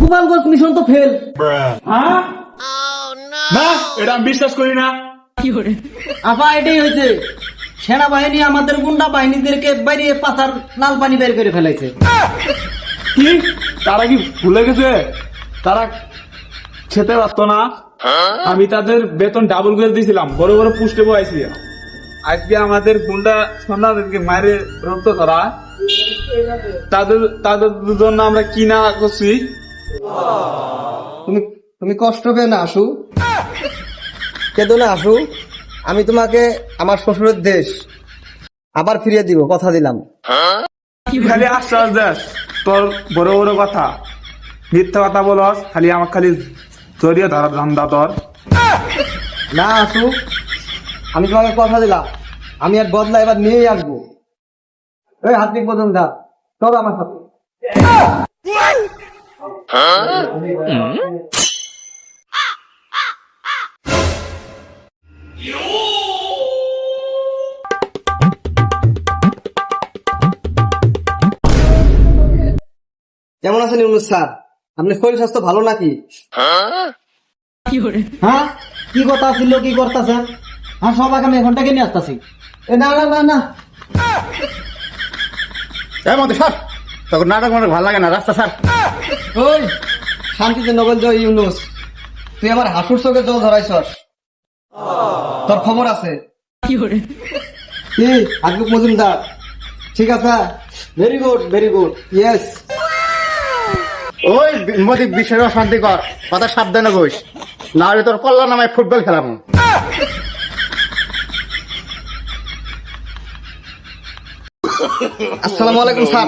Gopalganj mission তো fail. না, এটা আমি বিশ্বাস করি না। আপা এটাই হয়েছে, সেনাবাহিনী আমাদের গুন্ডা বাহিনীদেরকে বাইরে পাচার লাল পানি বের করে ফেলাইছে। কি তারা কি ভুলে গেছে? তারা খেতে পারতো না? আমি তাদের বেতন ডাবল করে দিয়েছিলাম, বড় বড় পুষ্টে বয়াইছি। আজকে আমাদের গুন্ডা সন্ধ্যাদেরকে মারে রক্ত করা, তাদের তাদের জন্য আমরা কি না করছি। তুমি তুমি কষ্ট পেয়ে না আসু, কেঁদো না আসু। আমি তোমাকে আমার শ্বশুরের দেশ আবার ফিরিয়ে দিব, কথা দিলাম। খালি আশ্বাস দেস, তোর বড় বড় কথা, মিথ্যা কথা বলস, খালি আমার খালি জড়িয়ে ধরার ধান্দা তোর। না আসু, আমি তোমাকে কথা দিলাম, আমি আর বদলা এবার নিয়েই আসবো। এই হাতিক বদন দা, চলো আমার সাথে। কেমন আছেন ইউনুস স্যার? আপনার শরীর স্বাস্থ্য ভালো নাকি? হ্যাঁ, কি কথা ছিল, কি করতেছেন? হ্যাঁ, সবাইকে আমি এখানটাকে নিয়ে আসতেছি। না না না না, তখন নাটক মাটক ভালো লাগে না, রাস্তা স্যার। ওই শান্তিতে নগর জয় ইউনুস, তুই আমার হাসুর চোখে জল ধরাইছস, তোর খবর আছে? কি আজগুক মজুমদার, ঠিক আছে? Very good, very good, yes. ওই মোদী বিশ্বের অশান্তি কর, কথা সাবধানে বস, না হলে তোর কল্যাণ নামায় ফুটবল খেলাম। আসসালামু আলাইকুম স্যার।